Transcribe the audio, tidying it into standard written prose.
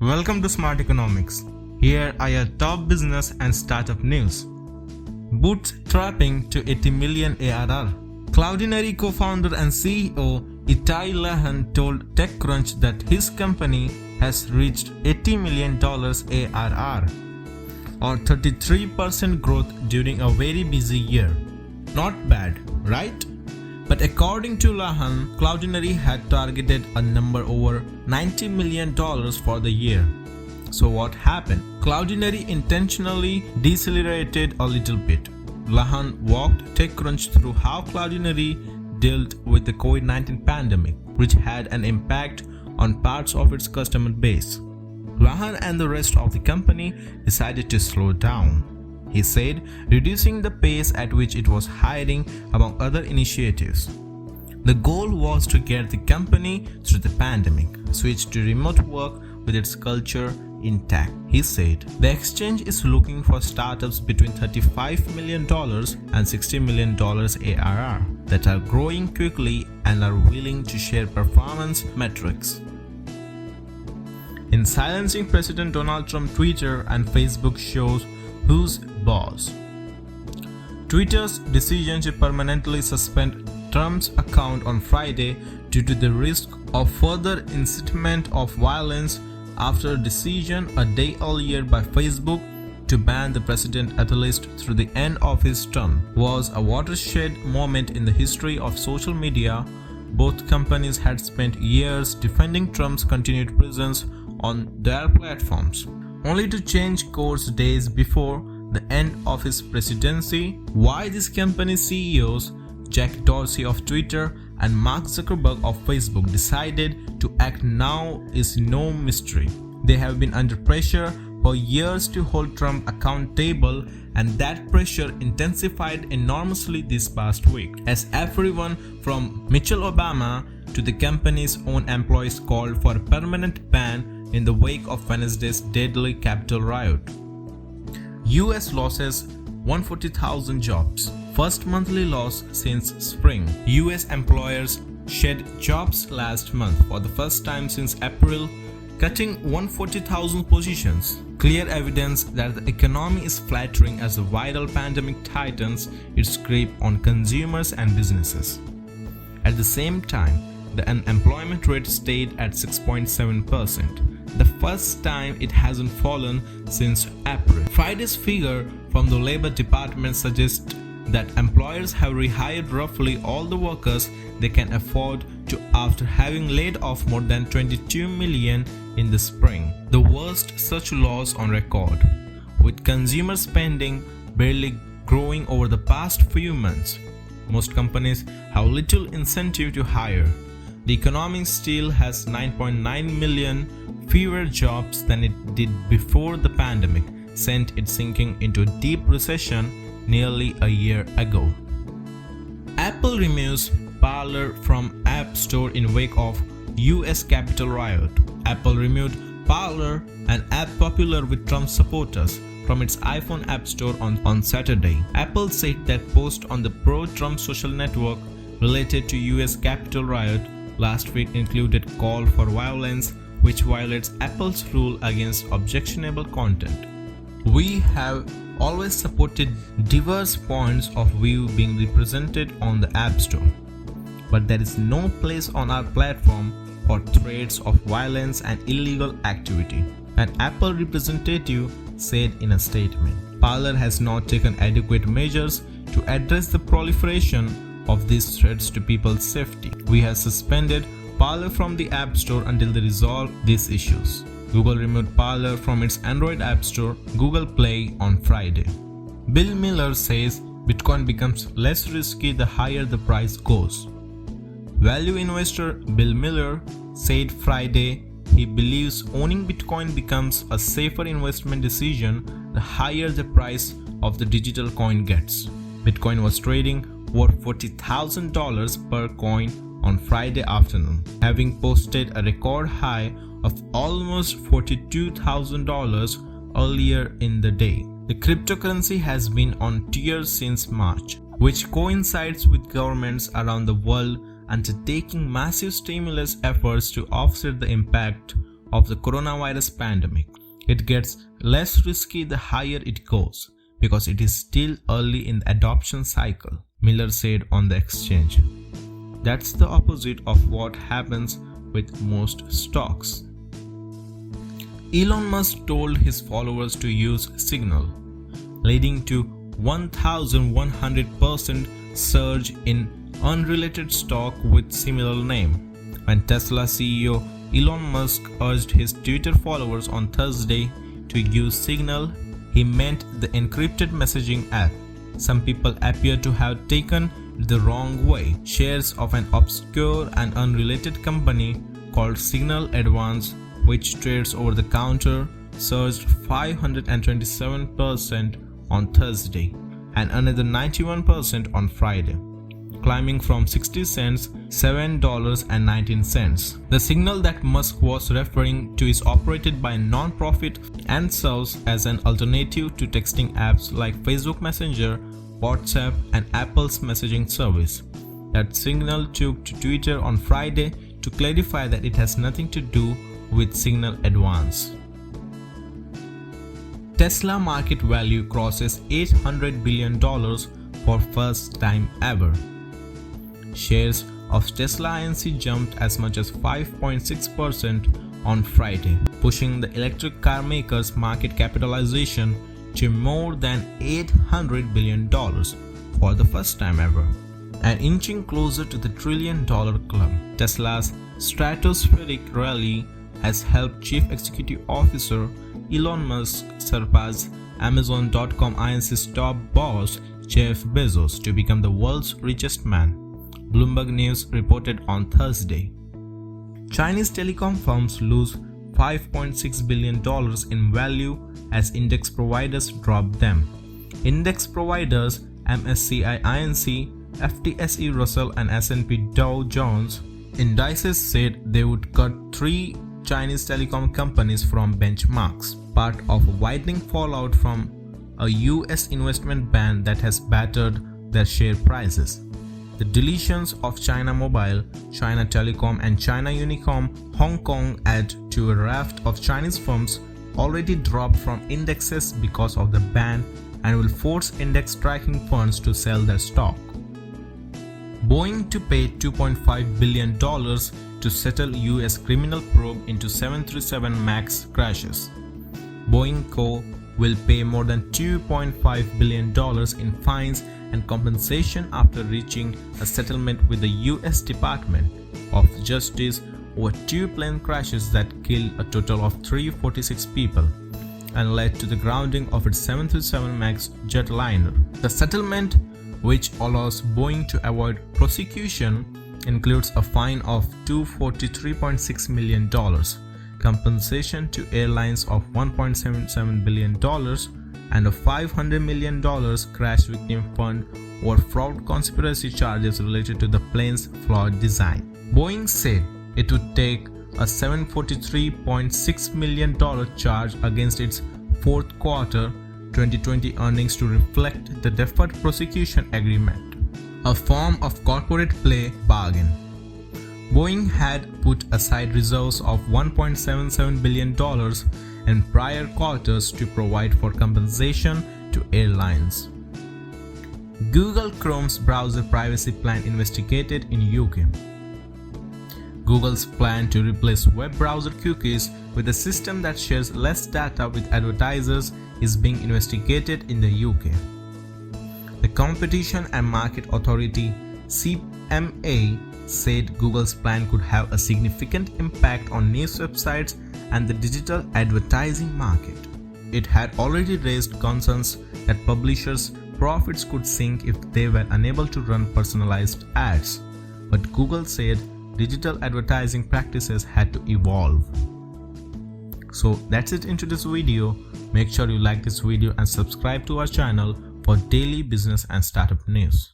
Welcome to Smart Economics. Here are your top business and startup news. Bootstrapping to 80 million ARR. Cloudinary co-founder and CEO Itai Lahan told TechCrunch that his company has reached $80 million ARR, or 33% growth during a very busy year. Not bad, right? But according to Lahan, Cloudinary had targeted a number over $90 million for the year. So what happened? Cloudinary intentionally decelerated a little bit. Lahan walked TechCrunch through how Cloudinary dealt with the COVID-19 pandemic, which had an impact on parts of its customer base. Lahan and the rest of the company decided to slow down, he said, reducing the pace at which it was hiring among other initiatives. The goal was to get the company through the pandemic, switch to remote work with its culture intact, he said. The exchange is looking for startups between $35 million and $60 million ARR that are growing quickly and are willing to share performance metrics. In silencing President Donald Trump, Twitter and Facebook shows who's boss. Twitter's decision to permanently suspend Trump's account on Friday due to the risk of further incitement of violence after a decision a day earlier by Facebook to ban the president at least through the end of his term was a watershed moment in the history of social media. Both companies had spent years defending Trump's continued presence on their platforms, only to change course days before the end of his presidency. Why these company CEOs, Jack Dorsey of Twitter and Mark Zuckerberg of Facebook, decided to act now is no mystery. They have been under pressure for years to hold Trump accountable, and that pressure intensified enormously this past week, as everyone from Michelle Obama to the company's own employees called for a permanent ban in the wake of Wednesday's deadly Capitol riot. US losses 140,000 jobs, first monthly loss since spring. US employers shed jobs last month for the first time since April, cutting 140,000 positions. Clear evidence that the economy is flattering as the viral pandemic tightens its grip on consumers and businesses. At the same time, the unemployment rate stayed at 6.7%, the first time it hasn't fallen since April. Friday's figure from the Labor Department suggests that employers have rehired roughly all the workers they can afford to after having laid off more than 22 million in the spring, the worst such loss on record, with consumer spending barely growing over the past few months. Most companies have little incentive to hire. The economy still has 9.9 million fewer jobs than it did before the pandemic sent it sinking into a deep recession nearly a year ago. Apple removes Parlor from App Store in wake of US Capitol riot. Apple removed Parlor, an app popular with Trump supporters, from its iPhone App Store on Saturday. Apple said that post on the pro-Trump social network related to US Capitol riot last week included call for violence, which violates Apple's rule against objectionable content. We have always supported diverse points of view being represented on the App Store, but there is no place on our platform for threats of violence and illegal activity, an Apple representative said in a statement. Parler has not taken adequate measures to address the proliferation of these threats to people's safety. We have suspended Parler from the App Store until they resolve these issues. Google removed Parler from its Android App Store, Google Play, on Friday. Bill Miller says Bitcoin becomes less risky the higher the price goes. Value investor Bill Miller said Friday he believes owning Bitcoin becomes a safer investment decision the higher the price of the digital coin gets. Bitcoin was trading worth $40,000 per coin on Friday afternoon, having posted a record high of almost $42,000 earlier in the day. The cryptocurrency has been on tears since March, which coincides with governments around the world undertaking massive stimulus efforts to offset the impact of the coronavirus pandemic. It gets less risky the higher it goes because it is still early in the adoption cycle, Miller said on the exchange. That's the opposite of what happens with most stocks. Elon Musk told his followers to use Signal, leading to 1,100% surge in unrelated stock with similar name. When Tesla CEO Elon Musk urged his Twitter followers on Thursday to use Signal, he meant the encrypted messaging app. Some people appear to have taken it the wrong way. Shares of an obscure and unrelated company called Signal Advance, which trades over the counter, surged 527% on Thursday and another 91% on Friday, climbing from 60 cents to $7.19. The Signal that Musk was referring to is operated by a non-profit and serves as an alternative to texting apps like Facebook Messenger, WhatsApp, and Apple's messaging service. That Signal took to Twitter on Friday to clarify that it has nothing to do with Signal Advance. Tesla market value crosses $800 billion for first time ever. Shares of Tesla Inc. jumped as much as 5.6% on Friday, pushing the electric car maker's market capitalization to more than $800 billion for the first time ever, and inching closer to the $1 trillion club. Tesla's stratospheric rally has helped Chief Executive Officer Elon Musk surpass Amazon.com Inc.'s top boss Jeff Bezos to become the world's richest man, Bloomberg News reported on Thursday. Chinese telecom firms lose $5.6 billion in value as index providers drop them. Index providers MSCI Inc., FTSE Russell and S&P Dow Jones indices said they would cut 3 Chinese telecom companies from benchmarks, part of a widening fallout from a US investment ban that has battered their share prices. The deletions of China Mobile, China Telecom and China Unicom Hong Kong add to a raft of Chinese firms already dropped from indexes because of the ban and will force index tracking funds to sell their stock. Boeing to pay $2.5 billion to settle US criminal probe into 737 MAX crashes. Boeing Co. will pay more than $2.5 billion in fines and compensation after reaching a settlement with the US Department of Justice over 2 plane crashes that killed a total of 346 people and led to the grounding of its 737 MAX jetliner. The settlement, which allows Boeing to avoid prosecution, includes a fine of $243.6 million, compensation to airlines of $1.77 billion, and a $500 million crash victim fund over fraud conspiracy charges related to the plane's flawed design. Boeing said it would take a $743.6 million charge against its fourth quarter 2020 earnings to reflect the deferred prosecution agreement, a form of corporate play bargain. Boeing had put aside reserves of $1.77 billion in prior quarters to provide for compensation to airlines. Google Chrome's browser privacy plan investigated in UK. Google's plan to replace web browser cookies with a system that shares less data with advertisers is being investigated in the UK. The Competition and Market Authority (CMA) said Google's plan could have a significant impact on news websites and the digital advertising market. It had already raised concerns that publishers' profits could sink if they were unable to run personalized ads, but Google said digital advertising practices had to evolve. So that's it into this video. Make sure you like this video and subscribe to our channel for daily business and startup news.